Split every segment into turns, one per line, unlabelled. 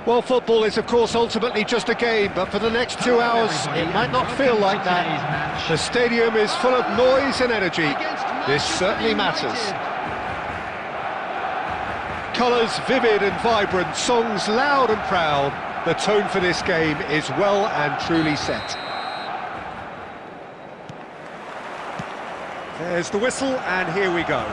Well, football is, of course, ultimately just a game, but for the next 2 hours, it might not feel like that. The stadium is full of noise and energy. This certainly matters. Colours vivid and vibrant, songs loud and proud. The tone for this game is well and truly set. There's the whistle, and here we go.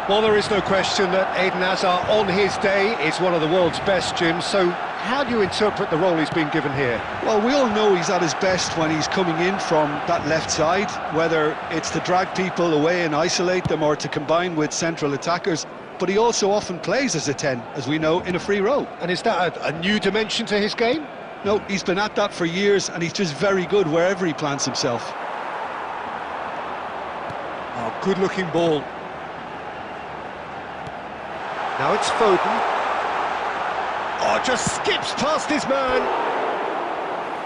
Well, there is no question that Eden Hazard, on his day, is one of the world's best, Jim. So how do you interpret the role he's been given here?
Well, we all know he's at his best when he's coming in from that left side, whether it's to drag people away and isolate them or to combine with central attackers. But he also often plays as a 10, as we know, in a free role.
And is that a new dimension to his game?
No, he's been at that for years, and he's just very good wherever he plants himself.
Oh, good-looking ball. Now it's Foden. Oh, just skips past his man.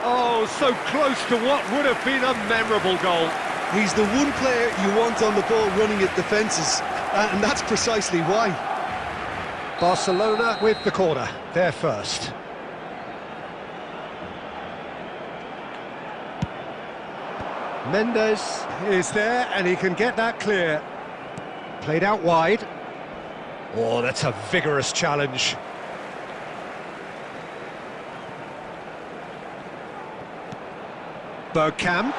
Oh, so close to what would have been a memorable goal.
He's the one player you want on the ball running at defences, and that's precisely why.
Barcelona with the corner, they're first. Mendes is there, and he can get that clear. Played out wide. Oh, that's a vigorous challenge. Bergkamp.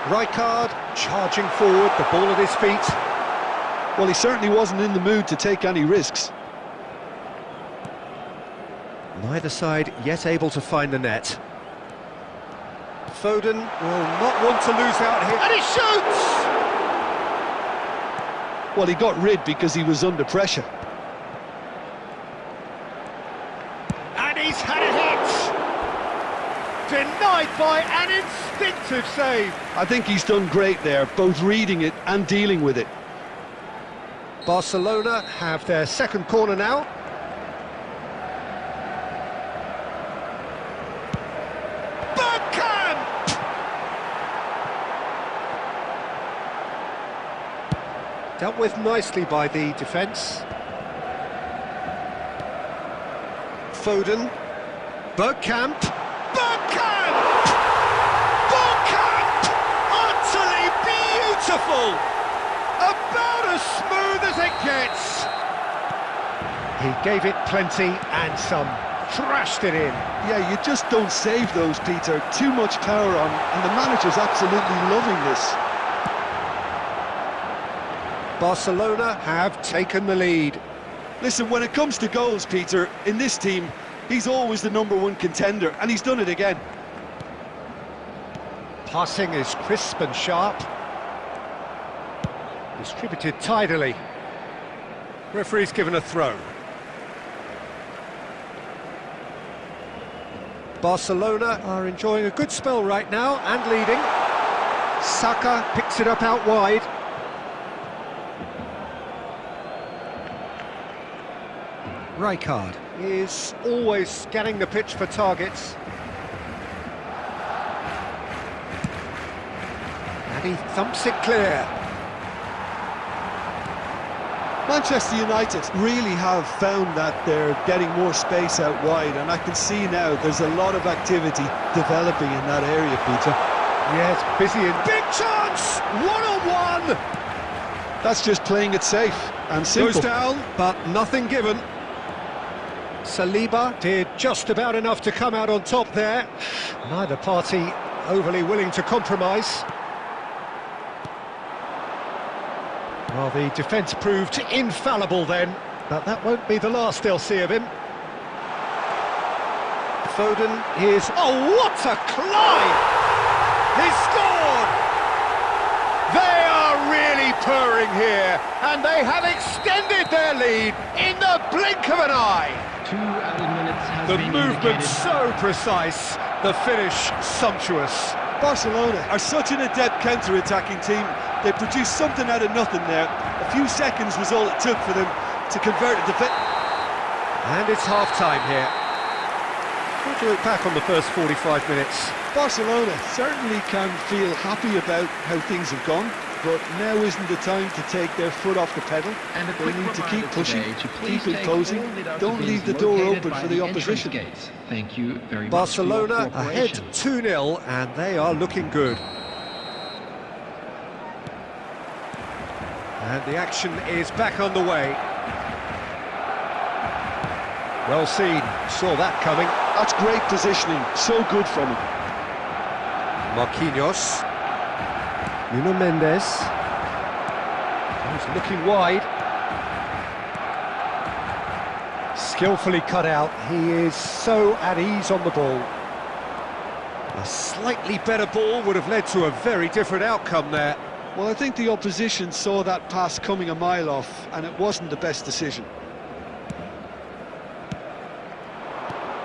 Rijkaard charging forward, the ball at his feet.
Well, he certainly wasn't in the mood to take any risks.
Neither side yet able to find the net. Foden will not want to lose out here, and he shoots!
Well, he got rid because he was under pressure.
And he's had a hit! Denied by an instinctive save.
I think he's done great there, both reading it and dealing with it.
Barcelona have their second corner now. Dealt with nicely by the defence. Foden. Bergkamp. Bergkamp! Bergkamp! Utterly beautiful! About as smooth as it gets. He gave it plenty and some. Thrashed it in.
Yeah, you just don't save those, Peter. Too much power on, and the manager's absolutely loving this.
Barcelona have taken the lead.
Listen, when it comes to goals, Peter, in this team, he's always the #1 contender, and he's done it again.
Passing is crisp and sharp. Distributed tidily. Referee's given a throw. Barcelona are enjoying a good spell right now and leading. Saka picks it up out wide. Rijkaard is always scanning the pitch for targets. And he thumps it clear.
Manchester United really have found that they're getting more space out wide, and I can see now there's a lot of activity developing in that area, Peter.
Yes, busy and big chance! 1-on-1!
That's just playing it safe and simple.
Goes down, but nothing given. Saliba did just about enough to come out on top there. Neither party overly willing to compromise. Well, the defence proved infallible then, but that won't be the last they'll see of him. Foden is... Oh, what a climb! He's scored! They are really purring here, and they have extended their lead in the blink of an eye.
2 added minutes has
The
been
movement
indicated.
so precise, the finish sumptuous.
Barcelona are such an adept counter-attacking team. They produced something out of nothing there. A few seconds was all it took for them to convert a defence.
And it's half-time here. How do you look back on the first 45 minutes?
Barcelona certainly can feel happy about how things have gone. but now isn't the time to take their foot off the pedal.
And a
They
quick
need to keep
reminder
pushing,
today to please
keep
take
imposing,
all the
don't
bins
leave the door
located
open
by
for the
entrance
opposition.
gates. Thank you very
Barcelona
much for your
ahead
cooperation.
2-0, and they are looking good. And the action is back underway. Well seen, saw that coming.
That's great positioning, so good from him.
Marquinhos. Nuno Mendes. He's looking wide. Skillfully cut out. He is so at ease on the ball. A slightly better ball would have led to a very different outcome there.
Well, I think the opposition saw that pass coming a mile off, and it wasn't the best decision.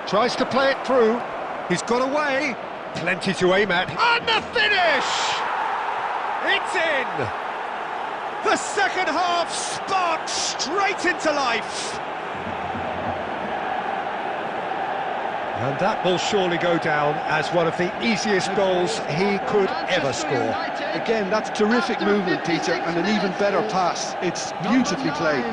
Tries to play it through. He's got away. Plenty to aim at. And the finish! It's in! The second half sparked straight into life. And that will surely go down as one of the easiest goals he could ever score.
Again, that's terrific movement, Peter, and an even better pass. It's beautifully played.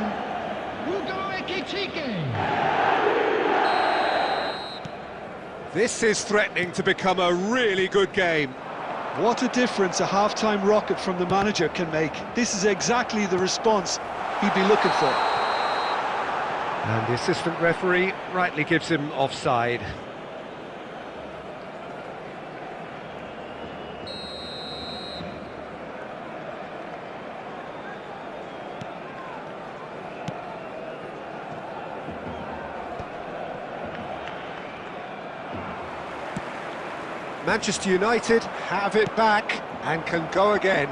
This is threatening to become a really good game.
What a difference a half-time rocket from the manager can make. This is exactly the response he'd be looking for.
And the assistant referee rightly gives him offside. Manchester United have it back and can go again.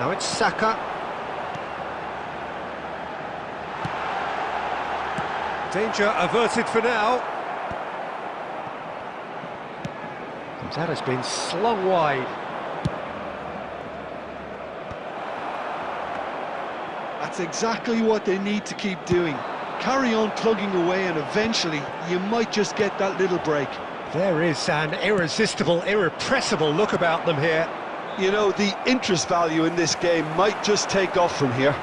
Now it's Saka. Danger averted for now. That has been slung wide.
That's exactly what they need to keep doing. Carry on plugging away, and eventually you might just get that little break.
There is an irresistible, irrepressible look about them here.
You know, the interest value in this game might just take off from here.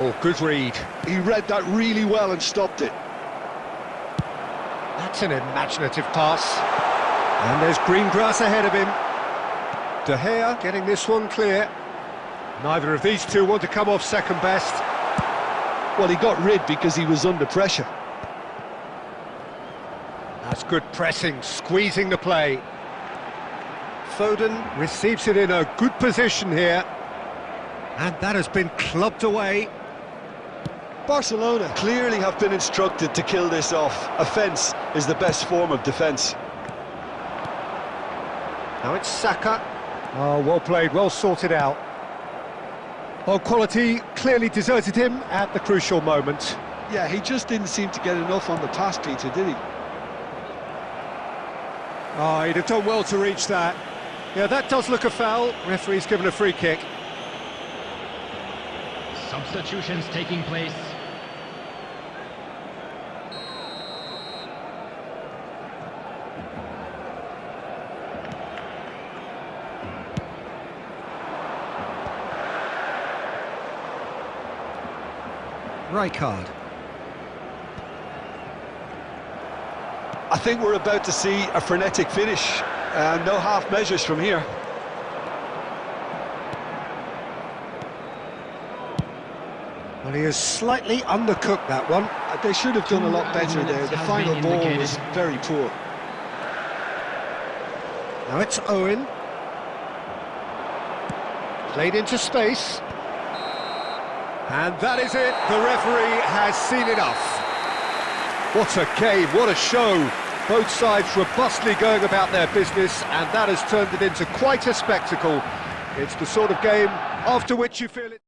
Oh, good read.
He read that really well and stopped it.
That's an imaginative pass. And there's green grass ahead of him. De Gea getting this one clear. Neither of these two want to come off second best.
Well, he got rid because he was under pressure.
That's good pressing, squeezing the play. Foden receives it in a good position here. And that has been clubbed away.
Barcelona clearly have been instructed to kill this off. Offence is the best form of defence.
Now it's Saka. Oh, well played, well sorted out. Well, quality clearly deserted him at the crucial moment.
Yeah, he just didn't seem to get enough on the pass, Peter, did he?
Oh, he'd have done well to reach that. Yeah, that does look a foul. Referee's given a free kick.
Substitutions taking place.
Rijkaard.
I think we're about to see a frenetic finish. No half measures from here.
Well, he has slightly undercooked that one.
They should have done a lot better there. The final ball was very poor.
Now it's Owen. Played into space. And that is it. The referee has seen enough. What a game, what a show. Both sides robustly going about their business, and that has turned it into quite a spectacle. It's the sort of game after which you feel it.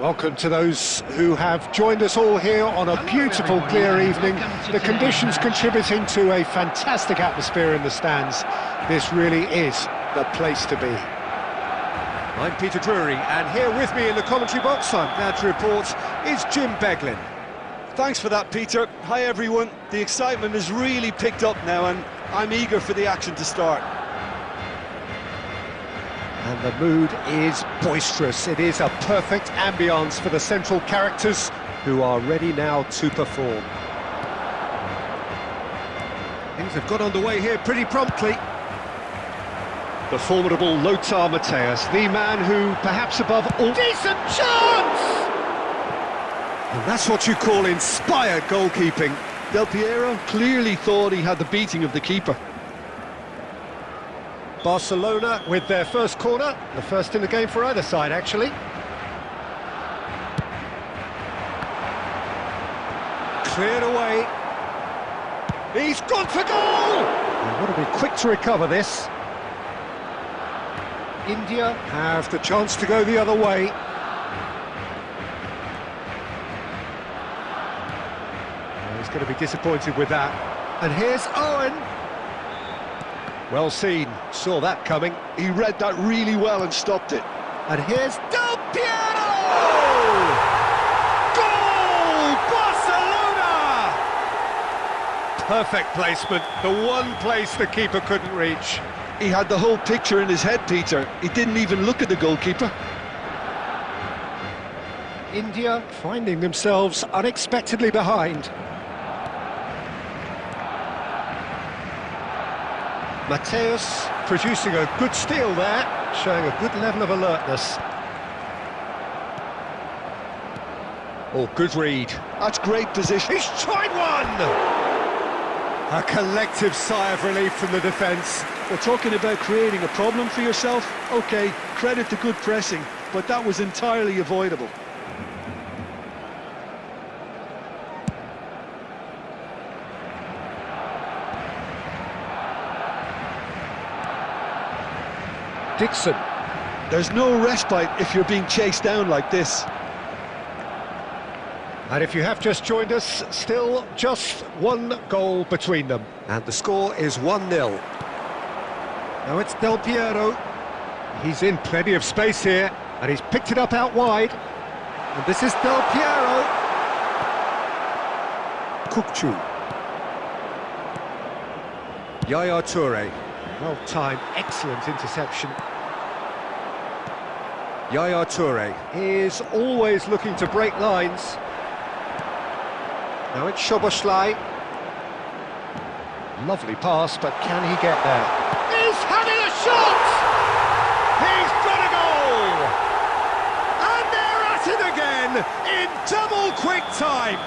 Welcome to those who have joined us all here on a beautiful, clear evening. The conditions contributing to a fantastic atmosphere in the stands. This really is the place to be. I'm Peter Drury, and here with me in the commentary box, I'm glad to report, is Jim Beglin.
Thanks for that, Peter. Hi, everyone. The excitement has really picked up now, and I'm eager for the action to start.
And the mood is boisterous. It is a perfect ambience for the central characters who are ready now to perform. Things have got underway here pretty promptly. The formidable Lothar Matthäus, the man who, perhaps above all... Decent chance! And that's what you call inspired goalkeeping.
Del Piero clearly thought he had the beating of the keeper.
Barcelona with their first corner, the first in the game for either side, actually. Cleared away. He's gone for goal! They want to be quick to recover this. India have the chance to go the other way. He's going to be disappointed with that. And here's Owen. Well seen, saw that coming.
He read that really well and stopped it.
And here's Del Piero! Goal! Barcelona! Perfect placement, the one place the keeper couldn't reach.
He had the whole picture in his head, Peter. He didn't even look at the goalkeeper.
India finding themselves unexpectedly behind. Matthäus producing a good steal there, showing a good level of alertness. Oh, good read.
That's great position.
He's tried one! A collective sigh of relief from the defence.
We're talking about creating a problem for yourself. OK, credit to good pressing, but that was entirely avoidable.
Dixon.
There's no respite if you're being chased down like this.
And if you have just joined us, still just one goal between them. And the score is 1-0. Now it's Del Piero. He's in plenty of space here, and he's picked it up out wide. And this is Del Piero. Kukcu. Yaya Toure. Well timed, excellent interception. Yaya Toure is always looking to break lines. Now it's Szoboszlai. Lovely pass, but can he get there? He's having a shot! He's got a goal! And they're at it again in double quick time.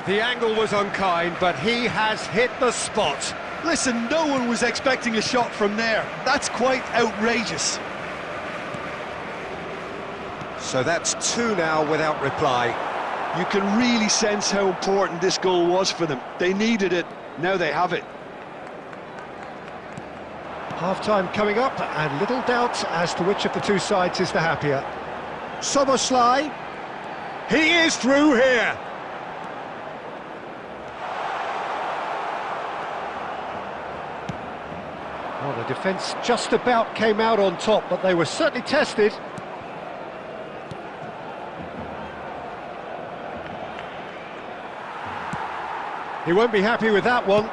The angle was unkind, but he has hit the spot.
Listen, no one was expecting a shot from there. That's quite outrageous.
So that's 2 now without reply.
You can really sense how important this goal was for them. They needed it, now they have it.
Half-time coming up, and little doubt as to which of the two sides is the happier. Szoboszlai, he is through here. Well, the defence just about came out on top, but they were certainly tested. He won't be happy with that one.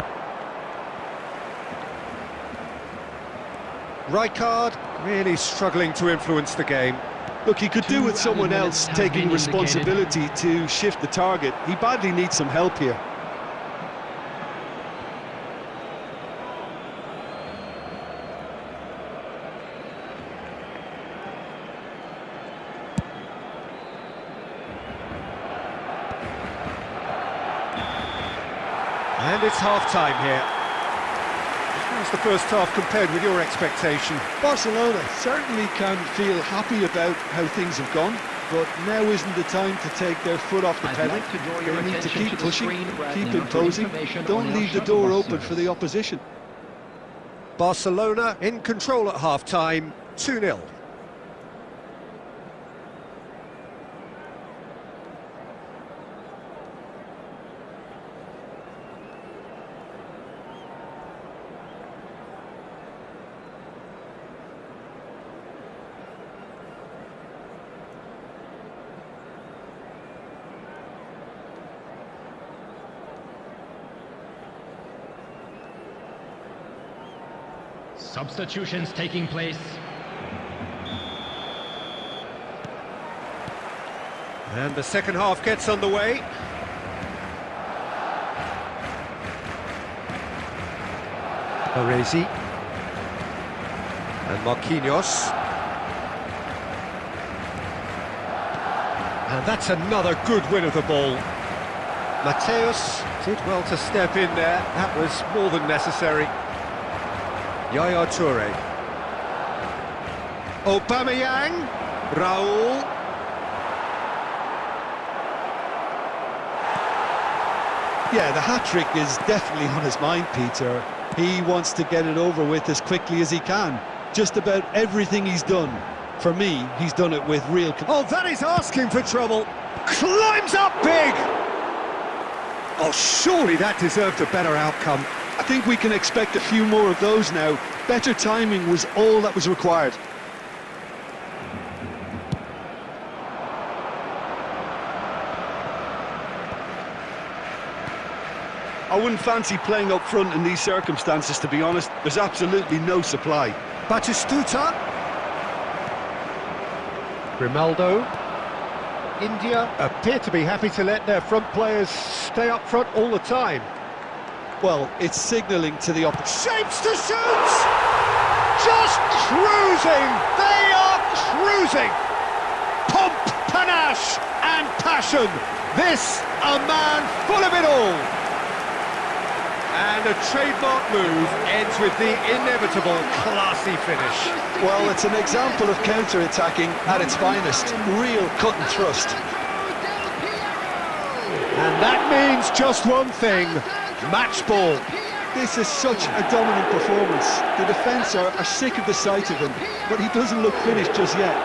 Rijkaard really struggling to influence the game.
Look, he could do with someone else taking responsibility to shift the target. He badly needs some help here.
And it's half-time here. How's the first half compared with your expectation?
Barcelona certainly can feel happy about how things have gone, but now isn't the time to take their foot off the pedal. They need to keep pushing, keep imposing, don't leave the door open for the opposition.
Barcelona in control at half-time, 2-0.
Substitutions taking place.
And the second half gets underway. Baresi. And Marquinhos. And that's another good win of the ball. Mateus did well to step in there. That was more than necessary. Yaya Toure. Aubameyang. Raul.
Yeah, the hat-trick is definitely on his mind, Peter. He wants to get it over with as quickly as he can. Just about everything he's done, for me, he's done it with real...
Oh, that is asking for trouble. Climbs up big. Oh, surely that deserved a better outcome.
I think we can expect a few more of those now. Better timing was all that was required. I wouldn't fancy playing up front in these circumstances, to be honest. There's absolutely no supply.
Batistuta. Grimaldo. India appear to be happy to let their front players stay up front all the time.
Well, it's signalling to the opposition.
Shapes to shoot! Just cruising! They are cruising! Pomp, panache and passion. This, a man full of it all. And a trademark move ends with the inevitable classy finish.
Well, it's an example of counter-attacking at its finest. Real cut and thrust.
And that means just one thing. Match ball.
This is such a dominant performance. The defence are sick of the sight of him, but he doesn't look finished just yet.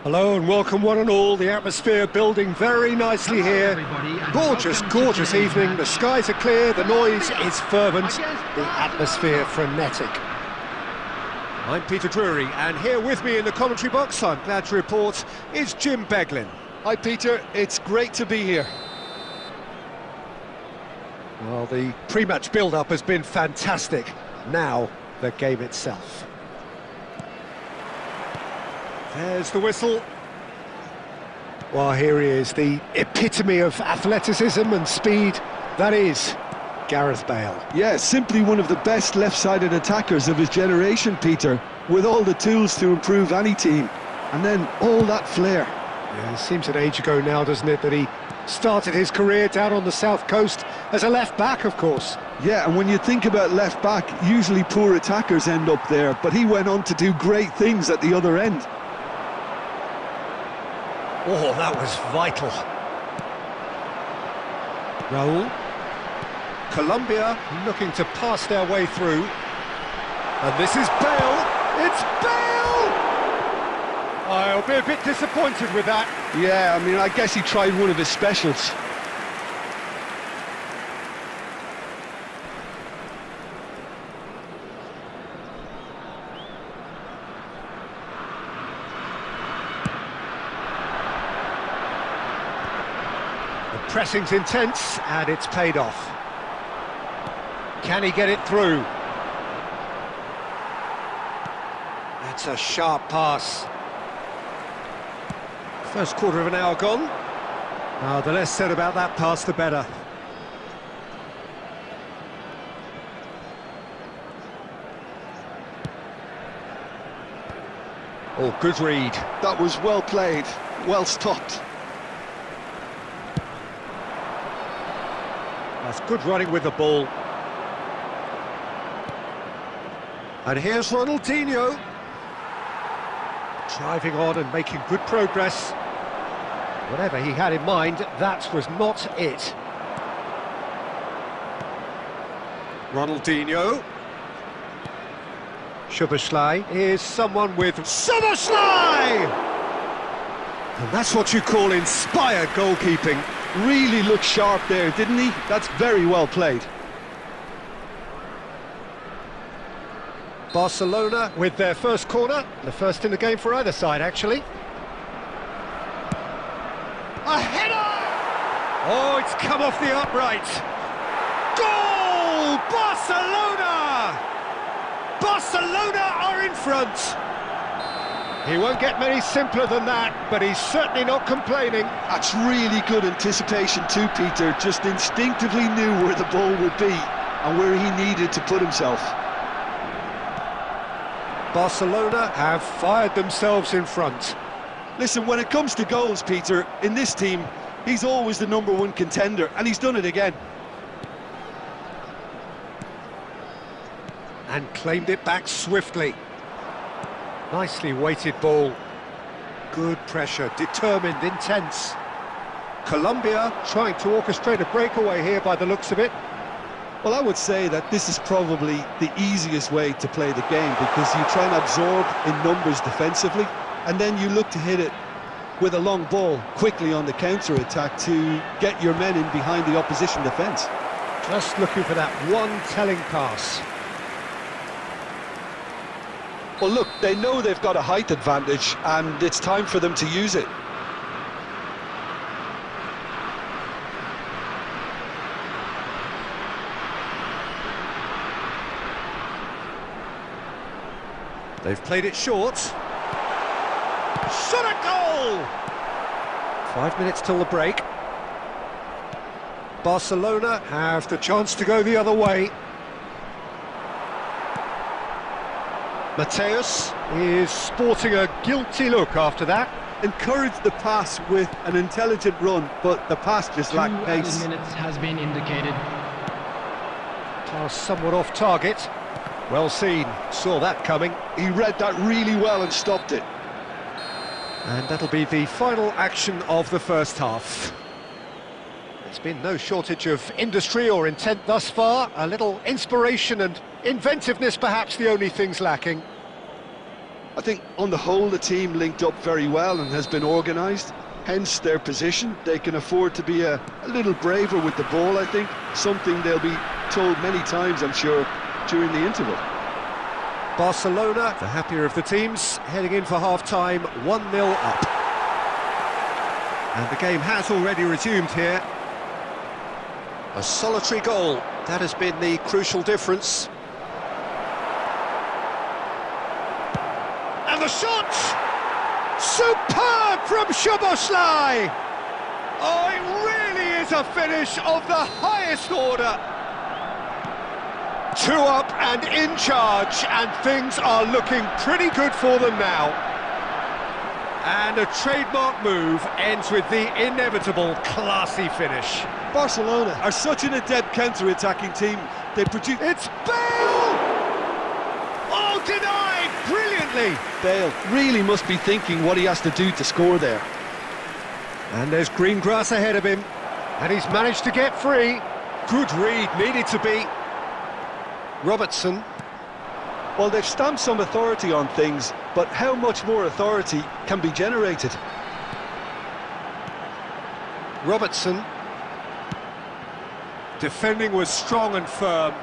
Hello and welcome one and all. The atmosphere building very nicely here. Gorgeous evening. The skies are clear, the noise is fervent, the atmosphere frenetic. I'm Peter Drury, and here with me in the commentary box, I'm glad to report, is Jim Beglin.
Hi Peter, it's great to be here.
Well, the pre-match build-up has been fantastic. Now, the game itself. There's the whistle. Well, here he is, the epitome of athleticism and speed. That is Gareth Bale.
Yeah, simply one of the best left-sided attackers of his generation, Peter, with all the tools to improve any team. And then all that flair.
Yeah, it seems an age ago now, doesn't it, that he started his career down on the south coast as a left-back, of course.
Yeah, and when you think about left-back, usually poor attackers end up there, but he went on to do great things at the other end.
Oh, that was vital. Raul. Colombia looking to pass their way through. And this is Bale. It's Bale! I'll be a bit disappointed with that.
Yeah, I mean, I guess he tried one of his specials.
Pressing's intense, and it's paid off. Can he get it through? That's a sharp pass. First quarter of an hour gone. The less said about that pass, the better. Oh, good read.
That was well played, well stopped.
That's good running with the ball. And here's Ronaldinho. Driving on and making good progress. Whatever he had in mind, that was not it. Ronaldinho. Szoboszlai is someone with... Szoboszlai! And that's what you call inspired goalkeeping.
Really looked sharp there, didn't he? That's very well played.
Barcelona with their first corner, the first in the game for either side, actually. A header! Oh, it's come off the upright. Goal! Barcelona! Barcelona are in front. He won't get many simpler than that, but he's certainly not complaining.
That's really good anticipation too, Peter. Just instinctively knew where the ball would be and where he needed to put himself.
Barcelona have fired themselves in front.
Listen, when it comes to goals, Peter, in this team, he's always the #1 contender, and he's done it again.
And claimed it back swiftly. Nicely weighted ball. Good pressure, determined, intense. Colombia trying to orchestrate a breakaway here by the looks of it.
Well, I would say that this is probably the easiest way to play the game, because you try and absorb in numbers defensively, and then you look to hit it with a long ball quickly on the counter-attack to get your men in behind the opposition defence.
Just looking for that one telling pass.
Well, look, they know they've got a height advantage, and it's time for them to use it.
They've played it short. Shot a goal! 5 minutes till the break. Barcelona have the chance to go the other way. Mateus is sporting a guilty look after that.
Encouraged the pass with an intelligent run, but the pass just lacked pace.
2 minutes has been indicated.
Pass somewhat off target. Well seen, saw that coming.
He read that really well and stopped it.
And that'll be the final action of the first half. There's been no shortage of industry or intent thus far. A little inspiration and inventiveness, perhaps the only things lacking.
I think on the whole the team linked up very well and has been organised, hence their position. They can afford to be a little braver with the ball, I think, something they'll be told many times, I'm sure, during the interval.
Barcelona, the happier of the teams, heading in for half-time, 1-0 up. And the game has already resumed here. A solitary goal, that has been the crucial difference. And the shot! Superb from Szoboszlai! Oh, it really is a finish of the highest order. 2 up and in charge, and things are looking pretty good for them now. And a trademark move ends with the inevitable classy finish.
Barcelona are such an adept counter-attacking team. They produce...
It's Bale! Oh, denied brilliantly!
Bale really must be thinking what he has to do to score there.
And there's green grass ahead of him, and he's managed to get free. Good read, needed to be. Robertson.
Well, they've stamped some authority on things, but how much more authority can be generated?
Robertson. Defending was strong and firm.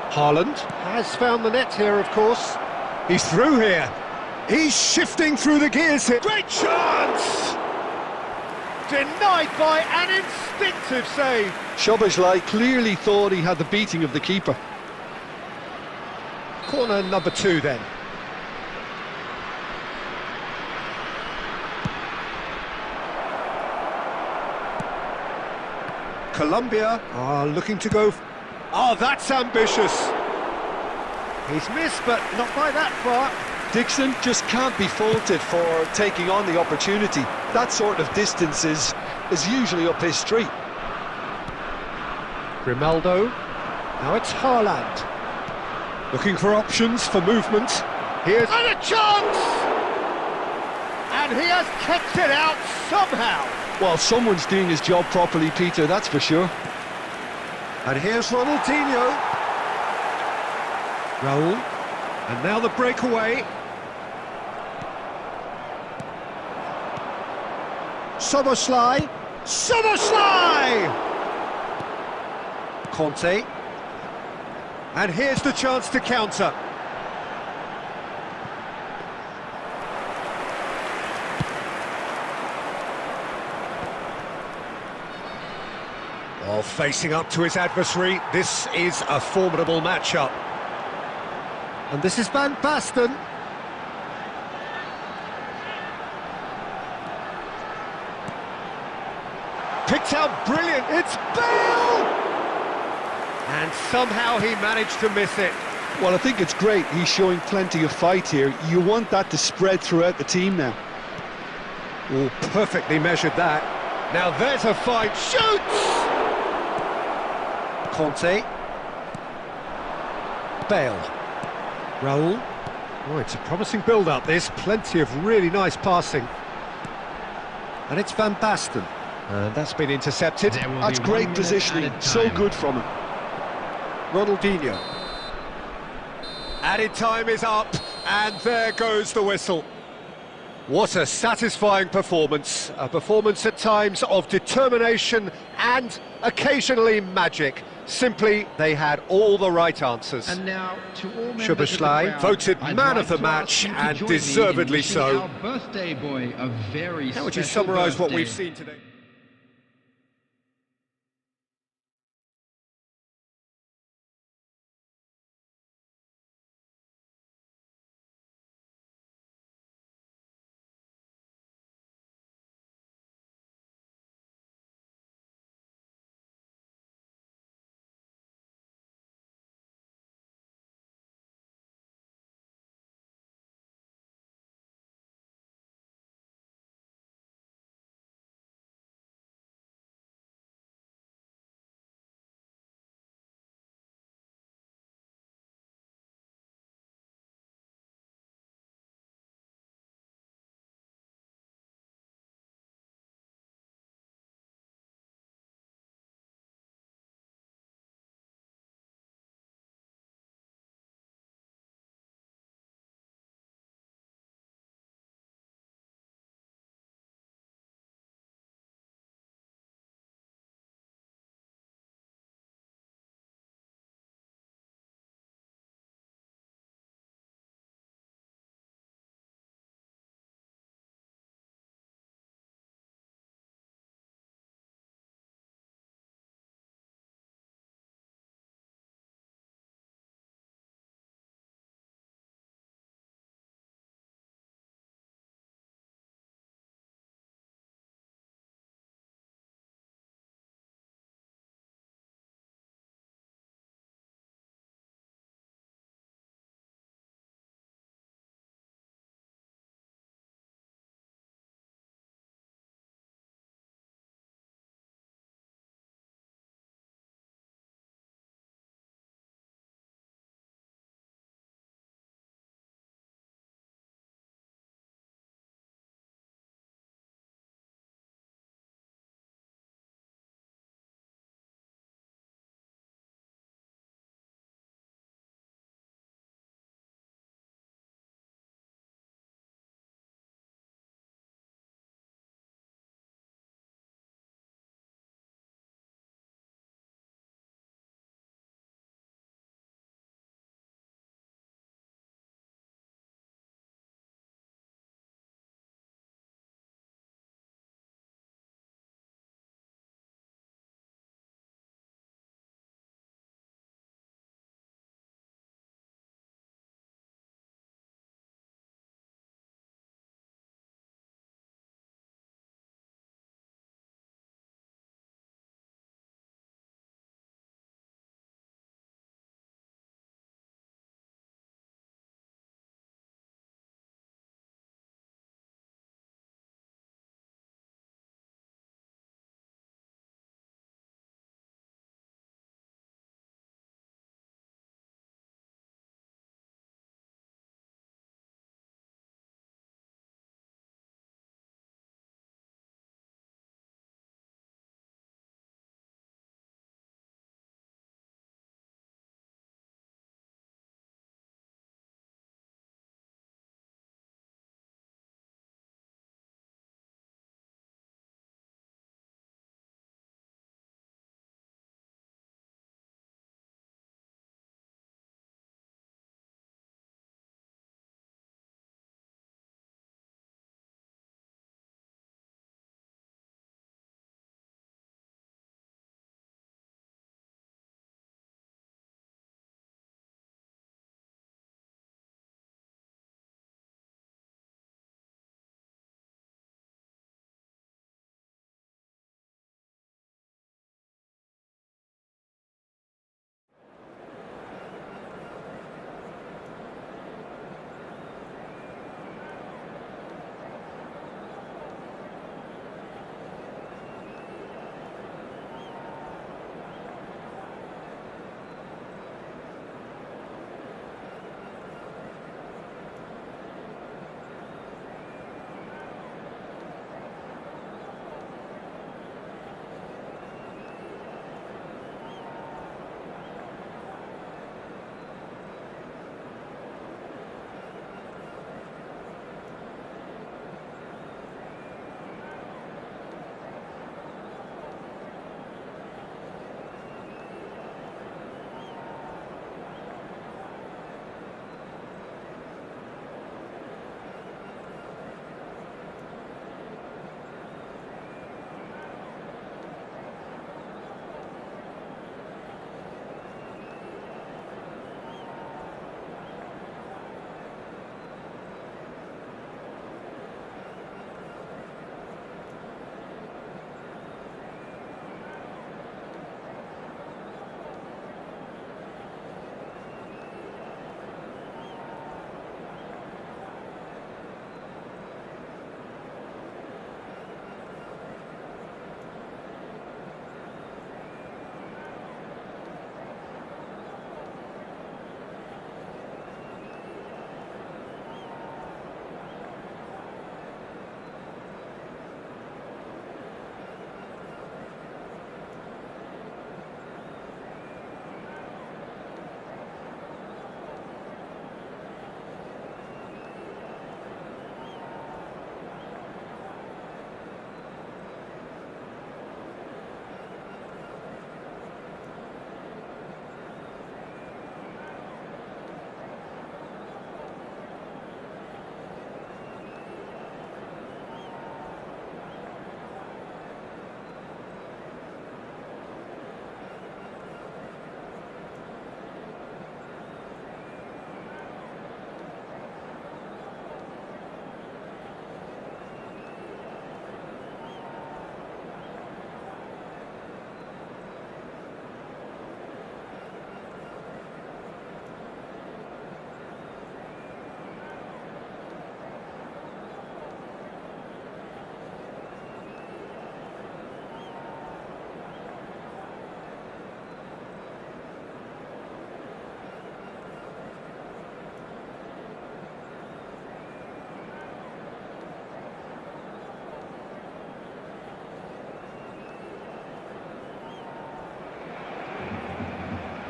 Haaland has found the net here, of course. He's through here. He's shifting through the gears here. Great chance! Denied by an instinctive save.
Szoboszlai clearly thought he had the beating of the keeper.
Corner number 2 then. Colombia are looking to go... Oh, that's ambitious! He's missed, but not by that far.
Dixon just can't be faulted for taking on the opportunity. That sort of distance is usually up his street.
Grimaldo. Now it's Haaland. Looking for options for movement. Here's... And a chance! And he has kept it out somehow.
Well, someone's doing his job properly, Peter, that's for sure.
And here's Ronaldinho. Raul. And now the breakaway. Szoboszlai. Szoboszlai! Conte. And here's the chance to counter. While facing up to his adversary, this is a formidable matchup. And this is Van Basten. Picked out brilliant, it's Bale! And somehow he managed to miss it.
Well, I think it's great. He's showing plenty of fight here. You want that to spread throughout the team now.
Oh, perfectly measured that. Now there's a fight. Shoots! Conte. Bale. Raul. Oh, it's a promising build-up, this. Plenty of really nice passing. And it's Van Basten. And that's been intercepted.
That's great positioning. So good from him.
Ronaldinho. Added time is up, and there goes the whistle. What a satisfying performance. A performance at times of determination and occasionally magic. Simply, they had all the right answers.
And now, to all members
Szoboszlai
of the crowd,
voted
I'd
man
like
of the
to
match,
ask you to
and
join me in
deservedly
wishing
so.
our birthday boy a very
How would you
special
summarise what we've
birthday.
seen today?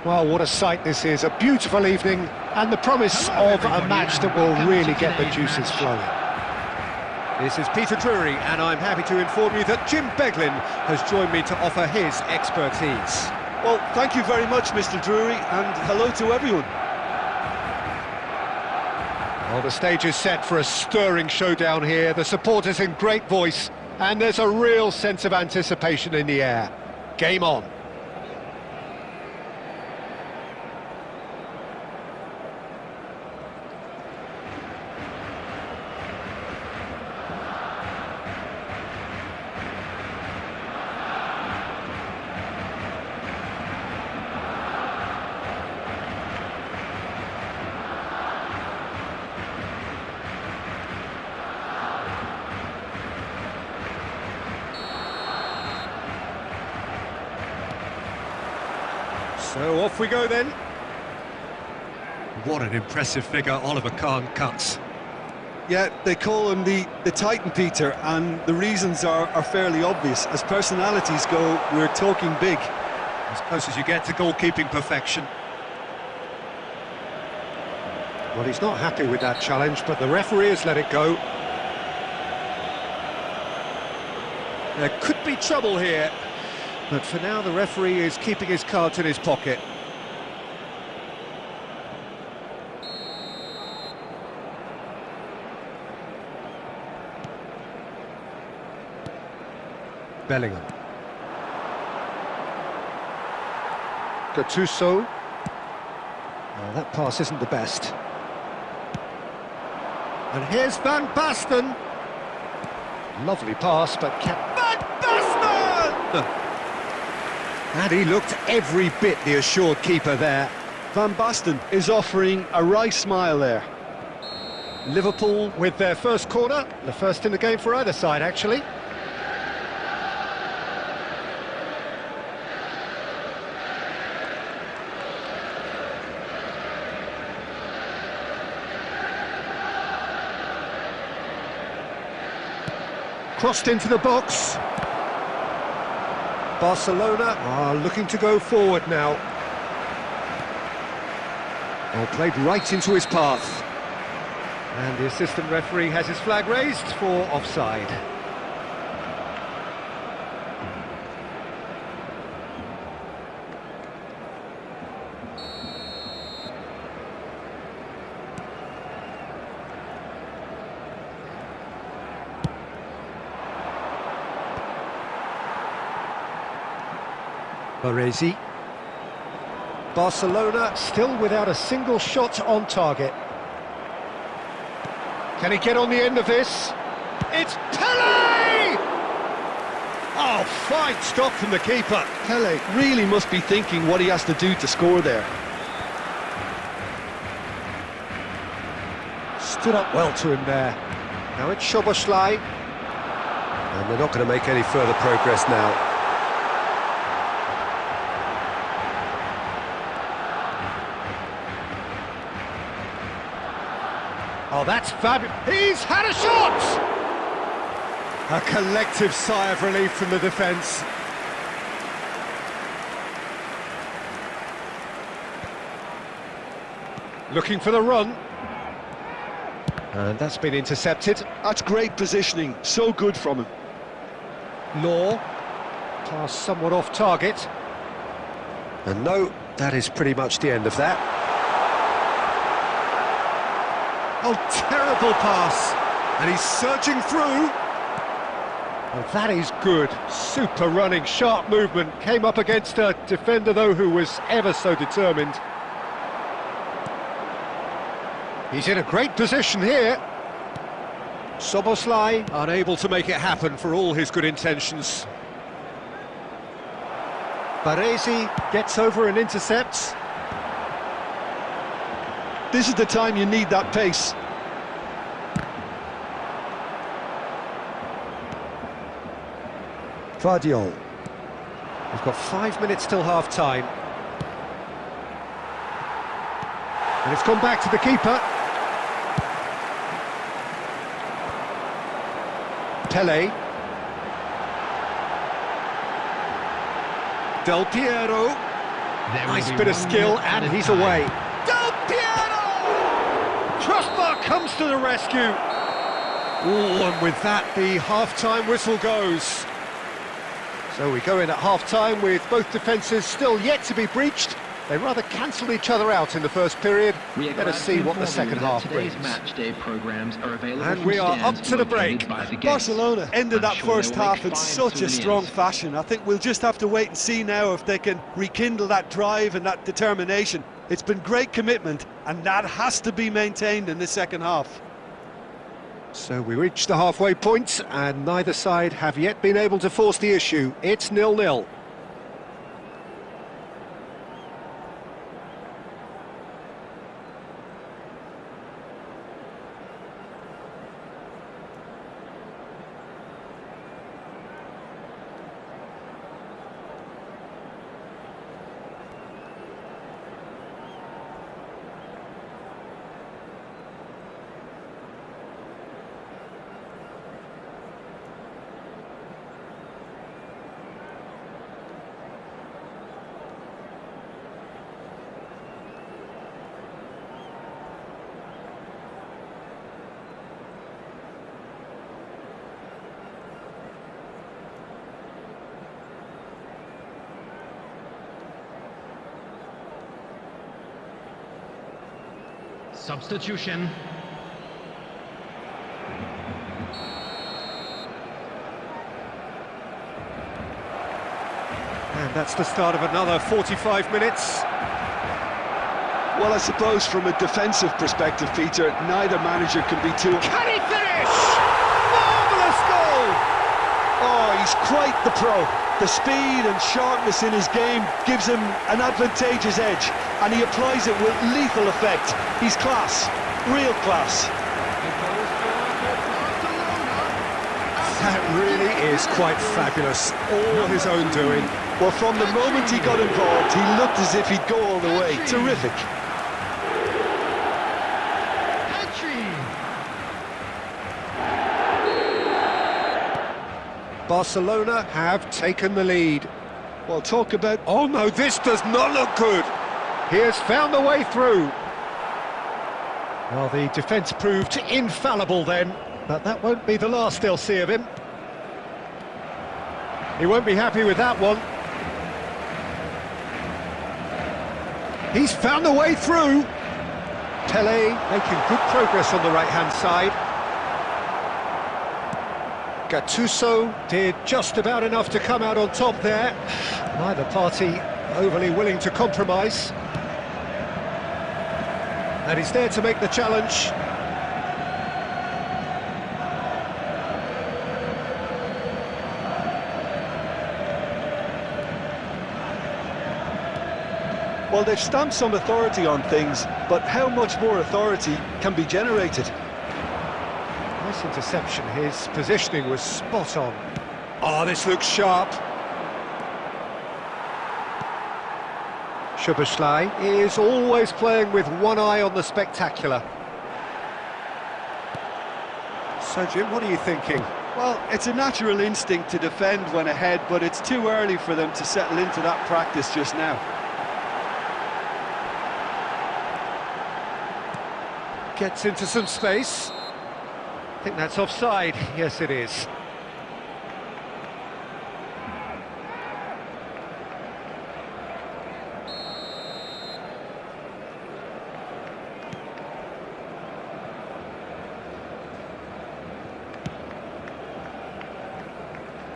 Well, what a sight this is, a beautiful evening, and the promise of a match that will really get the juices flowing. This is Peter Drury, and I'm happy to inform you that Jim Beglin has joined me to offer his expertise.
Well, thank you very much, Mr. Drury, and hello to everyone.
Well, the stage is set for a stirring showdown here, the supporters in great voice, and there's a real sense of anticipation in the air. Game on. So off we go then. What an impressive figure Oliver Kahn cuts.
Yeah, they call him the Titan, Peter, and the reasons are fairly obvious. As personalities go, we're talking big.
As close as you get to goalkeeping perfection. Well, he's not happy with that challenge, but the referee has let it go. There could be trouble here, but for now the referee is keeping his cards in his pocket. Bellingham. Gattuso. Oh, that pass isn't the best. And here's Van Basten. Lovely pass, but Van Basten! And he looked every bit the assured keeper there.
Van Basten is offering a wry smile there.
Liverpool with their first corner, the first in the game for either side, actually. Crossed into the box. Barcelona are looking to go forward now. Well, played right into his path. And the assistant referee has his flag raised for offside. Baresi. Barcelona still without a single shot on target. Can he get on the end of this? It's Pele! Oh, fine stop from the keeper.
Pele really must be thinking what he has to do to score there.
Stood up well to him there. Now it's Szoboszlai. And they're not going to make any further progress now. Oh, that's fabulous. He's had a shot! A collective sigh of relief from the defence. Looking for the run. And that's been intercepted.
That's great positioning, so good from him.
Law. Pass somewhat off target. And no, that is pretty much the end of that. Oh, terrible pass! And he's surging through. Oh, that is good. Super running, sharp movement. Came up against a defender, though, who was ever so determined. He's in a great position here. Szoboszlai unable to make it happen for all his good intentions. Baresi gets over and intercepts.
This is the time you need that pace.
Vardiol. We've got 5 minutes till half-time. And it's gone back to the keeper. Pele. Del Piero. Nice bit of skill, and he's away. Del Piero! Crossbar comes to the rescue. Oh, and with that, the half-time whistle goes. So we go in at half-time with both defences still yet to be breached. They rather cancelled each other out in the first period. Let us see what the second half brings.
Match day programs are available
and we are up to the break.
Barcelona ended that first half in such a strong fashion. I think we'll just have to wait and see now if they can rekindle that drive and that determination. It's been great commitment, and that has to be maintained in the second half.
So we reach the halfway point, and neither side have yet been able to force the issue. It's 0-0.
Substitution.
And that's the start of another 45 minutes.
Well, I suppose from a defensive perspective, Peter, neither manager can be too...
Can he finish? Marvellous goal!
Oh, he's quite the pro. The speed and sharpness in his game gives him an advantageous edge, and he applies it with lethal effect. He's class, real class.
That really is quite fabulous, all his own doing.
Well, from the moment he got involved, he looked as if he'd go all the way. Terrific.
Barcelona have taken the lead.
Well, talk about...
Oh no, this does not look good. He has found the way through. Well, the defence proved infallible then, but that won't be the last they'll see of him. He won't be happy with that one. He's found the way through. Pelé making good progress on the right-hand side. Gattuso did just about enough to come out on top there. Neither party overly willing to compromise. And he's there to make the challenge.
Well, they've stamped some authority on things, but how much more authority can be generated?
Nice interception, his positioning was spot on. Oh, this looks sharp. Szoboszlai is always playing with one eye on the spectacular. So, Jim, what are you thinking?
Well, it's a natural instinct to defend when ahead, but it's too early for them to settle into that practice just now.
Gets into some space. I think that's offside. Yes, it is.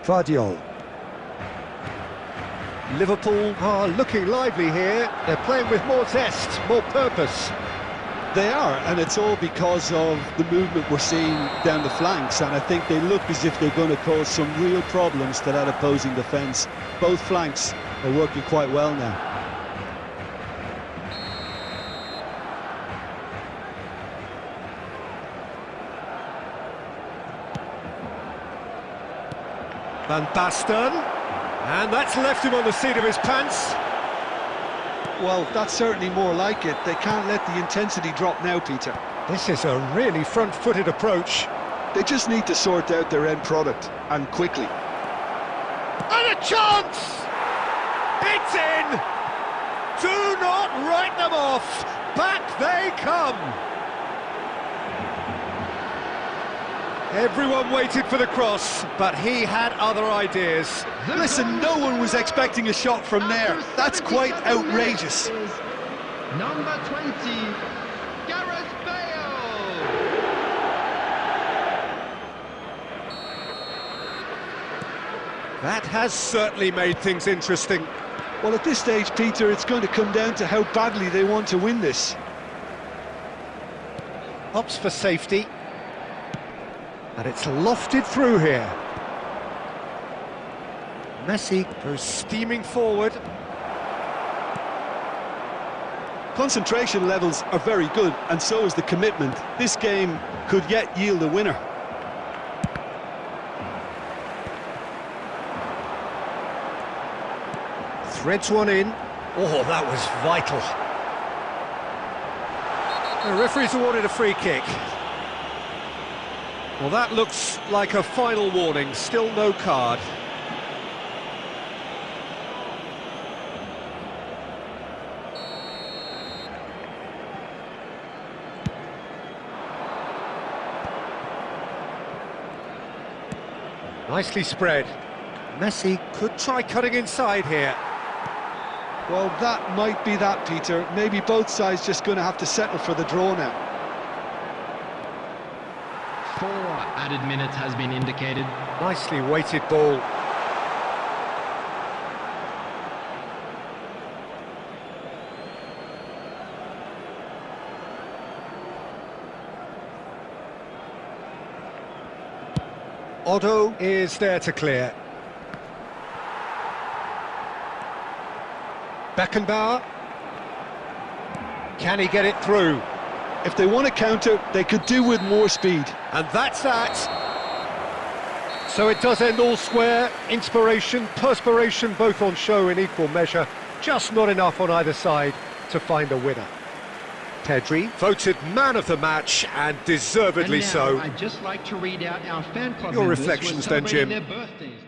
Vardiol. Liverpool are looking lively here. They're playing with more zest, more purpose.
They are, and it's all because of the movement we're seeing down the flanks, and I think they look as if they're going to cause some real problems to that opposing defence. Both flanks are working quite well now.
Van Basten, and that's left him on the seat of his pants.
Well, that's certainly more like it. They can't let the intensity drop now, Peter.
This is a really front-footed approach.
They just need to sort out their end product, and quickly.
And a chance! It's in! Do not write them off. Back they come. Everyone waited for the cross, but he had other ideas.
Listen, no one was expecting a shot from there. That's quite outrageous.
Number 20, Gareth Bale.
That has certainly made things interesting.
Well, at this stage, Peter, it's going to come down to how badly they want to win this.
Opts for safety. And it's lofted through here. Messi goes steaming forward.
Concentration levels are very good, and so is the commitment. This game could yet yield a winner.
Threads one in. Oh, that was vital. The referee's awarded a free kick. Well, that looks like a final warning. Still no card. Nicely spread. Messi could try cutting inside here.
Well, that might be that, Peter. Maybe both sides just going to have to settle for the draw now.
4 added minutes has been indicated.
Nicely weighted ball. Otto is there to clear. Beckenbauer. Can he get it through?
If they want to counter, they could do with more speed.
And that's that. So it does end all square. Inspiration, perspiration, both on show in equal measure. Just not enough on either side to find a winner. Pedri, voted man of the match, and deservedly
And now,
so.
I'd just like to read out our fan club
Your
members who are
reflections then,
celebrating
Jim.
their birthdays.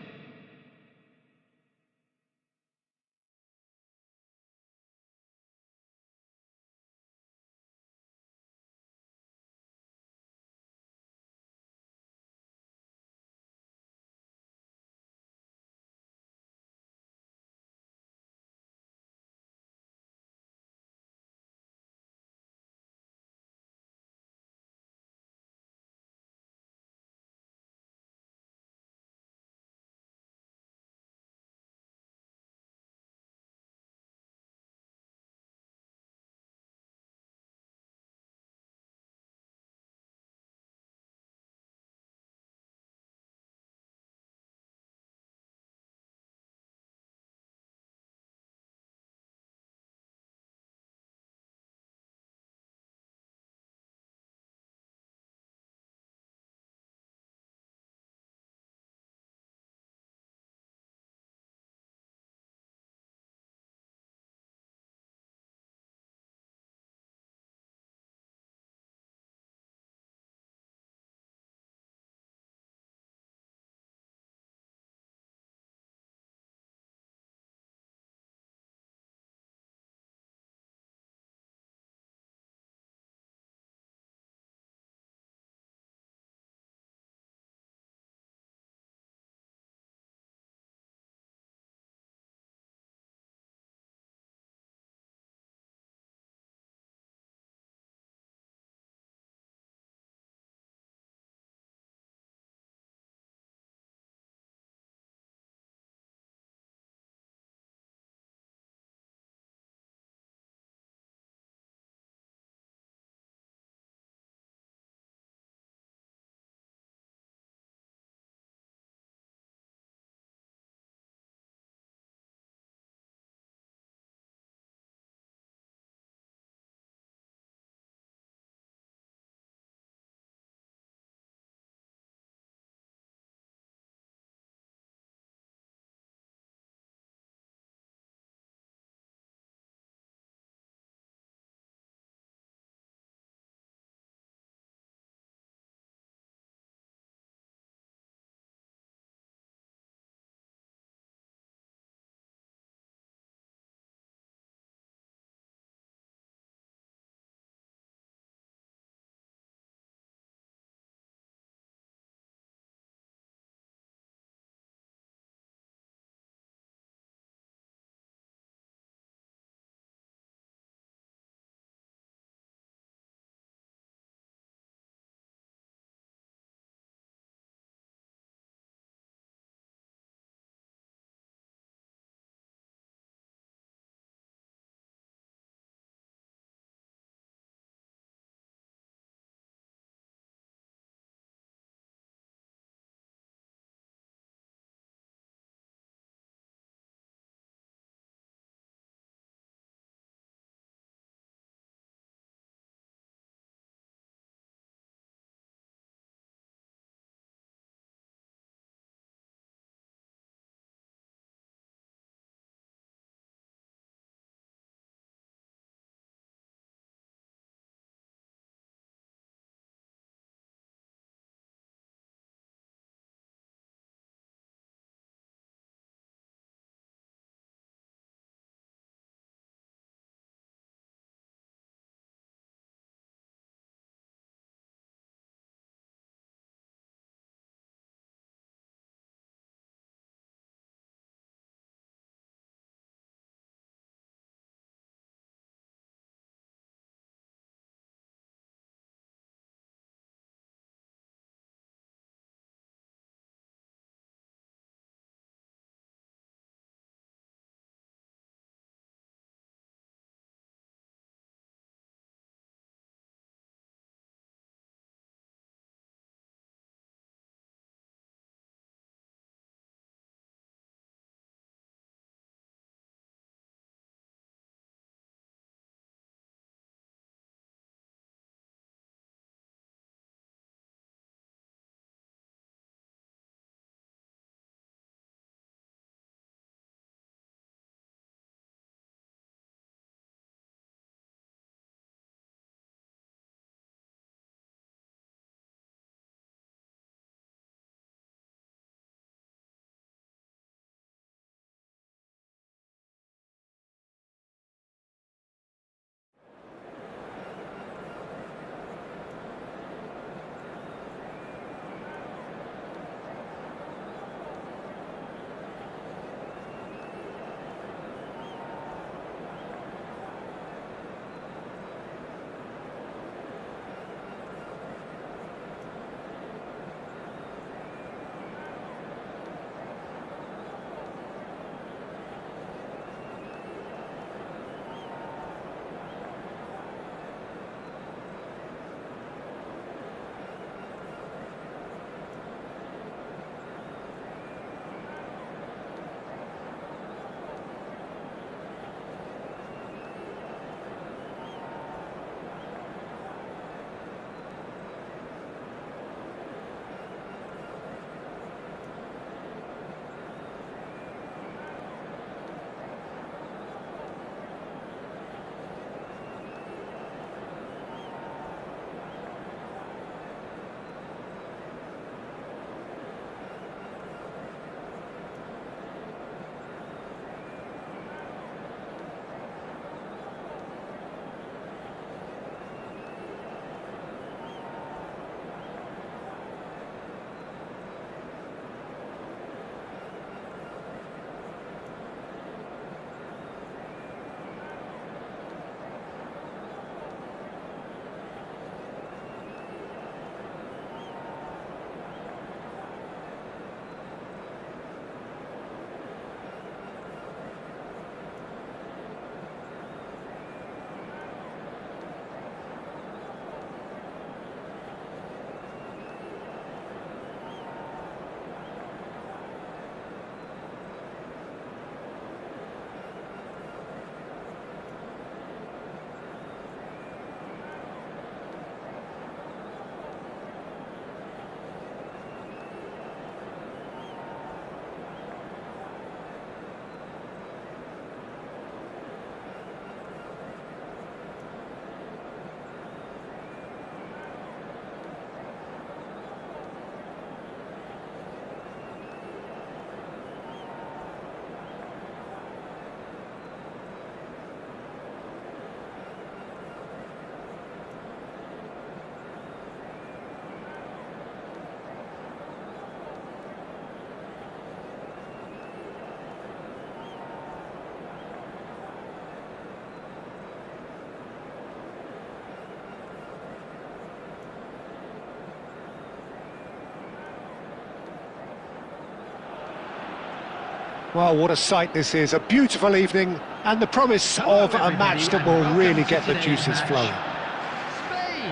Well, what a sight this is. A beautiful evening and the promise of a match that will really get the juices flowing.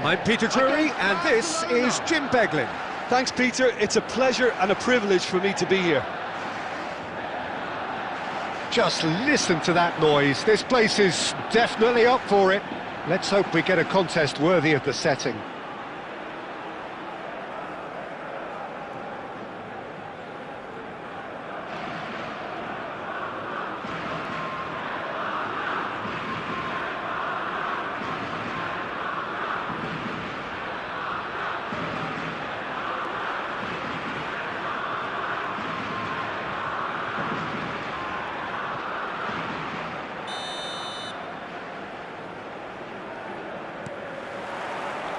I'm Peter Drury and this is Jim Beglin.
Thanks, Peter. It's a pleasure and a privilege for me to be here.
Just listen to that noise. This place is definitely up for it. Let's hope we get a contest worthy of the setting.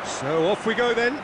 So off we go then.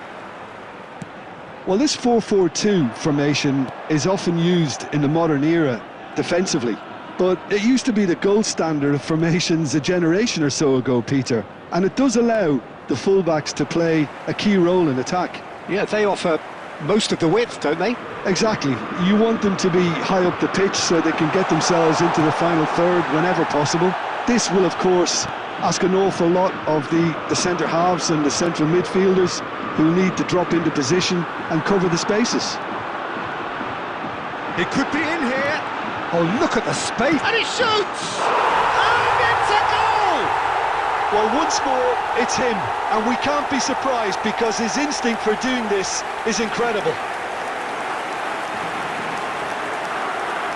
Well, this 4-4-2 formation is often used in the modern era defensively, but it used to be the gold standard of formations a generation or so ago, Peter, and it does allow the fullbacks to play a key role in attack.
Yeah, they offer most of the width, don't they?
Exactly. You want them to be high up the pitch so they can get themselves into the final third whenever possible. This will, of course, ask an awful lot of the centre halves and the central midfielders who need to drop into position and cover the spaces.
It could be in here. Oh, look at the space. And he shoots! And it's a goal!
Well, once more, it's him. And we can't be surprised because his instinct for doing this is incredible.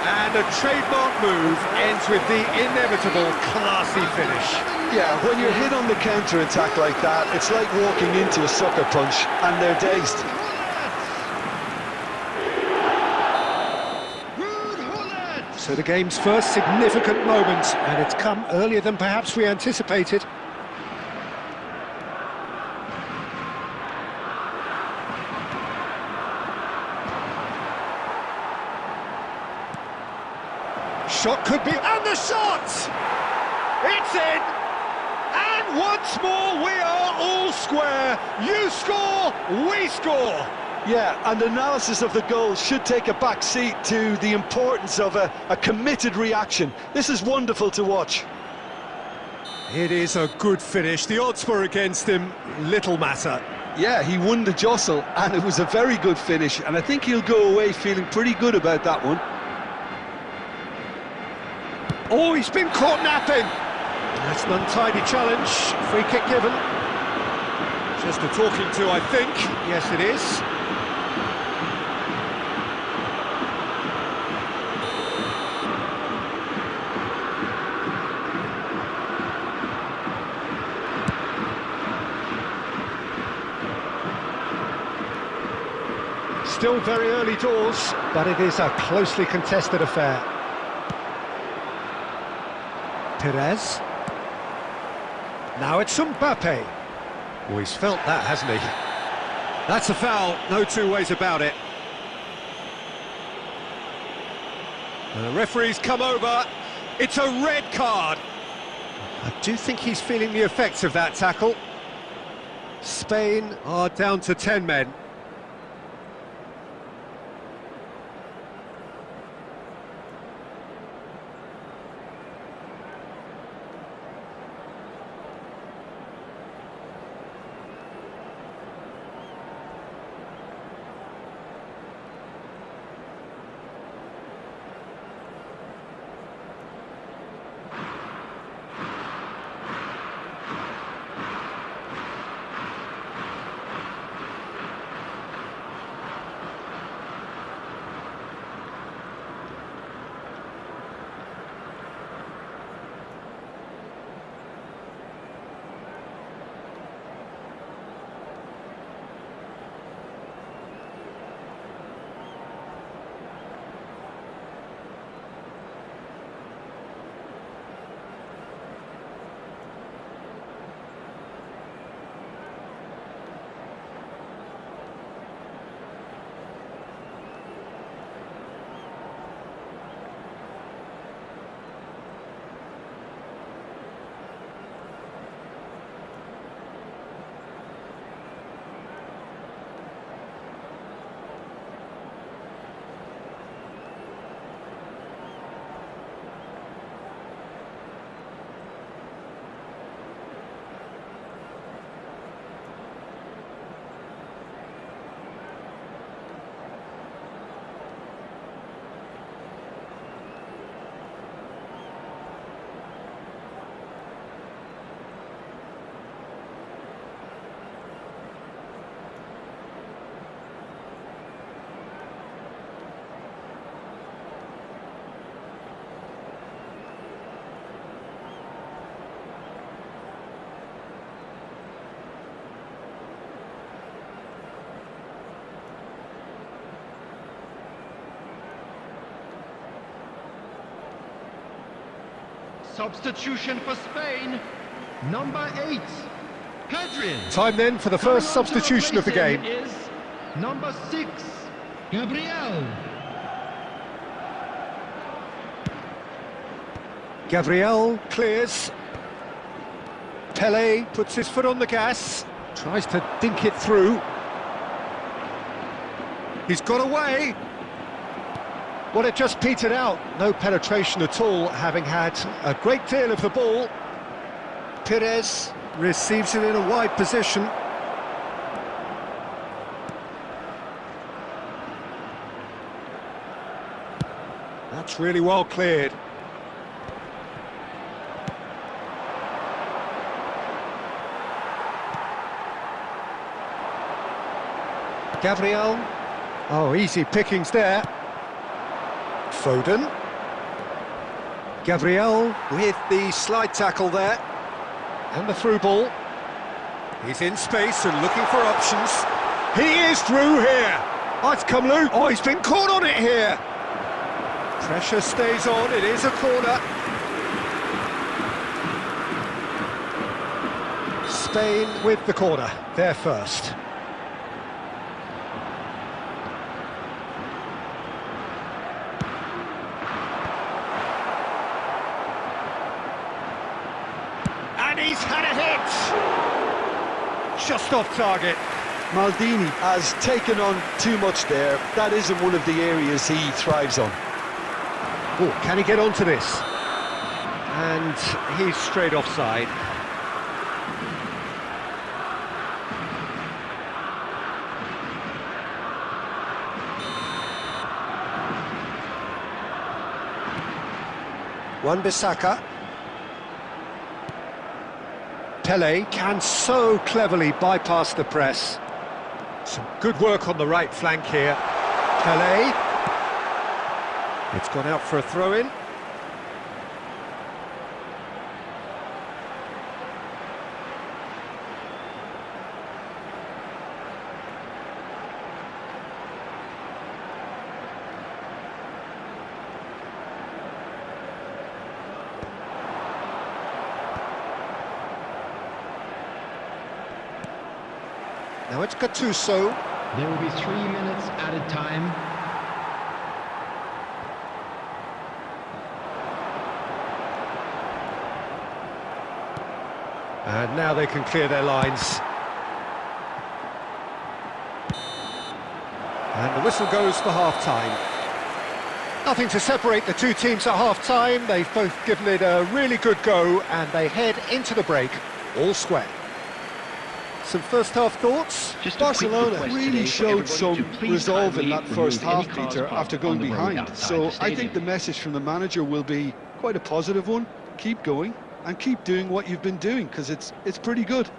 And a trademark move ends with the inevitable classy finish.
Yeah, when you're hit on the counter-attack like that, it's like walking into a sucker punch and they're dazed.
So the game's first significant moment, and it's come earlier than perhaps we anticipated. Shot could be, and the shot! It's in! And once more we are all square. You score, we score.
Yeah, and analysis of the goal should take a back seat to the importance of a committed reaction. This is wonderful to watch.
It is a good finish. The odds were against him, little matter.
Yeah, he won the jostle, and it was a very good finish, and I think he'll go away feeling pretty good about that one.
Oh, he's been caught napping. That's an untidy challenge. Free kick given. Just a talking to, I think. Yes, it is. Still very early doors, but it is a closely contested affair. Perez. Now it's Mbappe. Oh, he's felt that, hasn't he? That's a foul, no two ways about it. And the referee's come over. It's a red card. I do think he's feeling the effects of that tackle. Spain are down to 10 men.
Substitution for Spain. Number 8, Pedrin.
Time then for the first substitution of the game.
Is number 6, Gabriel.
Gabriel clears. Pelé puts his foot on the gas, tries to dink it through. He's got away. Well, it just petered out. No penetration at all, having had a great deal of the ball. Pires receives it in a wide position. That's really well cleared. Gabriel. Oh, easy pickings there. Foden. Gabriel with the slide tackle there. And the through ball. He's in space and looking for options. He is through here. Oh, it's come loose. Oh, he's been caught on it here. Pressure stays on. It is a corner. Spain with the corner. They're first. And he's had a hit! Just off target.
Maldini has taken on too much there. That isn't one of the areas he thrives on.
Oh, can he get onto this? And he's straight offside. Wan-Bissaka. Pelé can so cleverly bypass the press. Some good work on the right flank here. Pelé. It's gone out for a throw-in. Now it's Gattuso.
There will be 3 minutes added time.
And now they can clear their lines. And the whistle goes for half-time. Nothing to separate the two teams at half-time. They've both given it a really good go, and they head into the break all square. Some first-half thoughts?
Just a quick
Barcelona
request
really
today for
showed
everybody
some
to please
resolve in
kindly
that first
remove any
half,
cars
Peter,
parked
after going
on the road
behind.
outside
So
the
I
stadium.
think the message from the manager will be quite a positive one. Keep going and keep doing what you've been doing, because it's pretty good.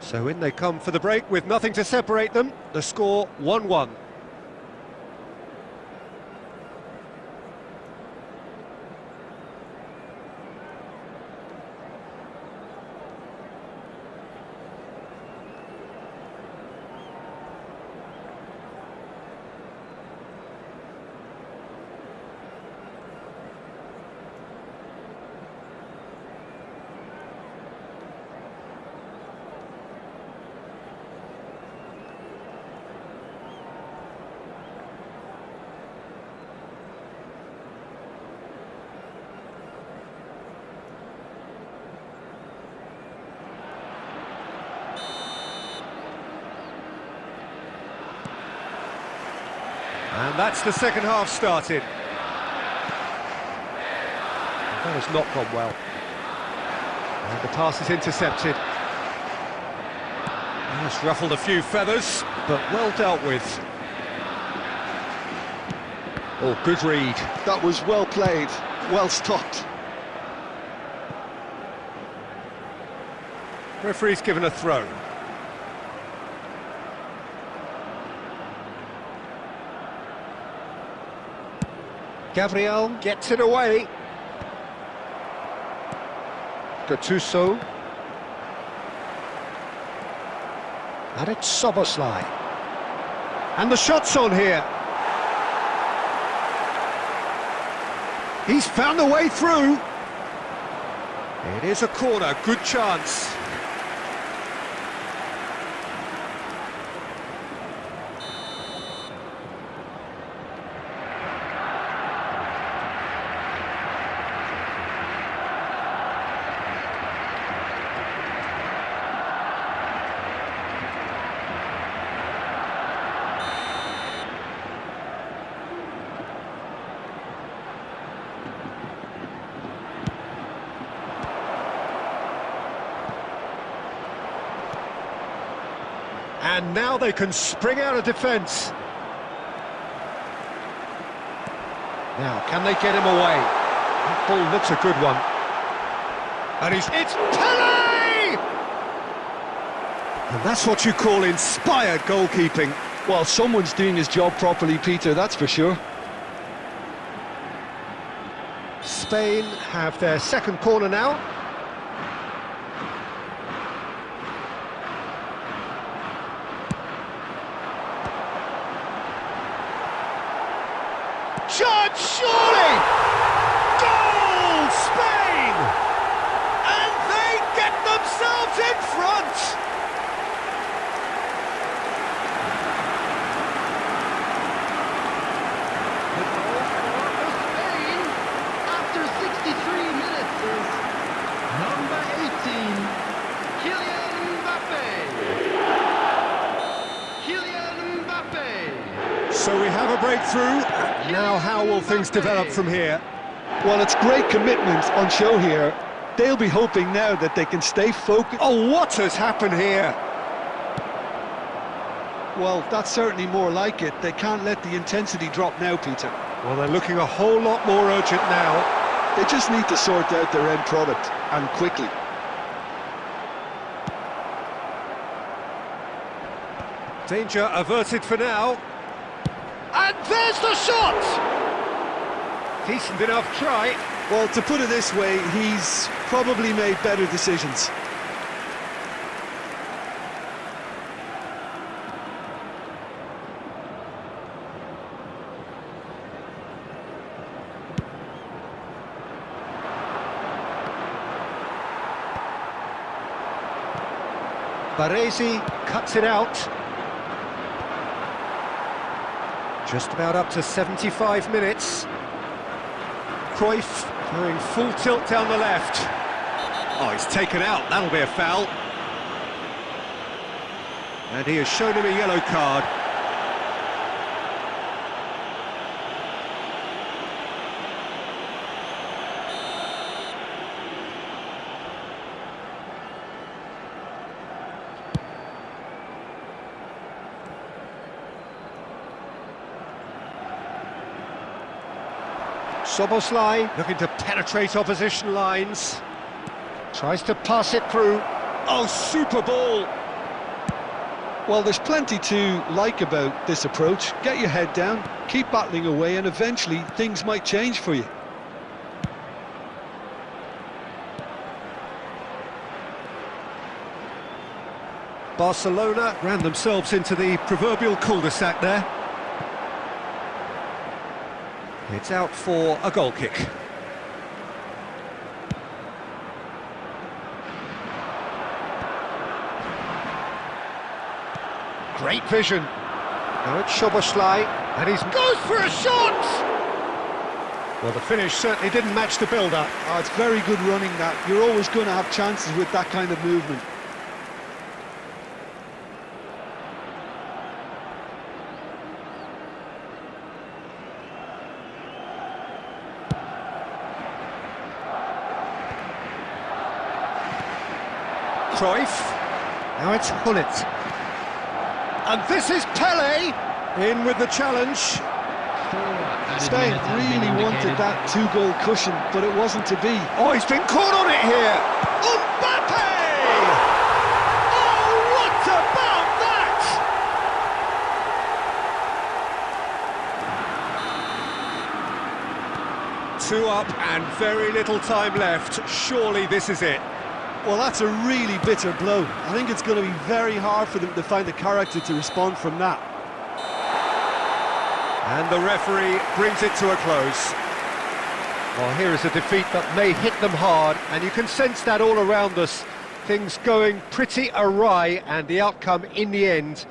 So in they come for the break with nothing to separate them. The score 1-1. And that's the second half started. That has not gone well. And the pass is intercepted. That's ruffled a few feathers, but well dealt with. Oh, good read.
That was well played, well stopped.
Referee's given a throw. Gabriel gets it away. Gattuso. And it's Szoboszlai. And the shot's on here. He's found a way through. It is a corner, good chance. And now they can spring out of defence. Now, can they get him away? That ball looks a good one. And it's Pele! And that's what you call inspired goalkeeping.
Well, someone's doing his job properly, Peter, that's for sure.
Spain have their second corner now. Shot, surely! Goal, Spain! And they get themselves in front!
The goal for Spain after 63 minutes is number 18, Kylian Mbappe. Kylian Mbappe.
So we have a breakthrough. Now how will things develop from here?
Well, it's great commitment on show here. They'll be hoping now that they can stay focused.
Oh, what has happened here?
Well, that's certainly more like it. They can't let the intensity drop now, Peter.
Well, they're looking a whole lot more urgent now.
They just need to sort out their end product, and quickly.
Danger averted for now. And there's the shot! Decent enough try.
Well, to put it this way, he's probably made better decisions.
Baresi cuts it out. Just about up to 75 minutes. Cruyff going full tilt down the left. Oh, he's taken out, that'll be a foul. And he has shown him a yellow card. Szoboszlai looking to penetrate opposition lines. Tries to pass it through. Oh, super ball!
Well, there's plenty to like about this approach. Get your head down, keep battling away, and eventually things might change for you.
Barcelona ran themselves into the proverbial cul-de-sac there. It's out for a goal kick. Great vision. Now it's Szoboszlai, and he goes for a shot! Well, the finish certainly didn't match the build-up.
Oh, it's very good running that. You're always going to have chances with that kind of movement.
Cruyff. Now it's Hullet. And this is Pele in with the challenge.
Spain really wanted that two-goal cushion, but it wasn't to be.
Oh, he's been caught on it here. Mbappe! Oh, what about that? 2 up and very little time left. Surely this is it.
Well, that's a really bitter blow. I think it's going to be very hard for them to find the character to respond from that.
And the referee brings it to a close. Well, here is a defeat that may hit them hard, and you can sense that all around us. Things going pretty awry, and the outcome in the end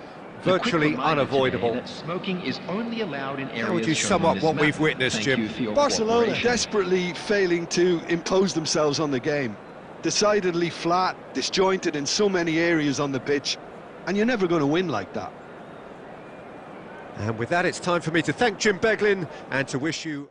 virtually unavoidable.
Smoking is only allowed in areas.
How would you sum up what we've witnessed, Jim?
Barcelona desperately failing to impose themselves on the game. Decidedly flat, disjointed in so many areas on the pitch, and you're never going to win like that.
And with that, it's time for me to thank Jim Beglin and to wish you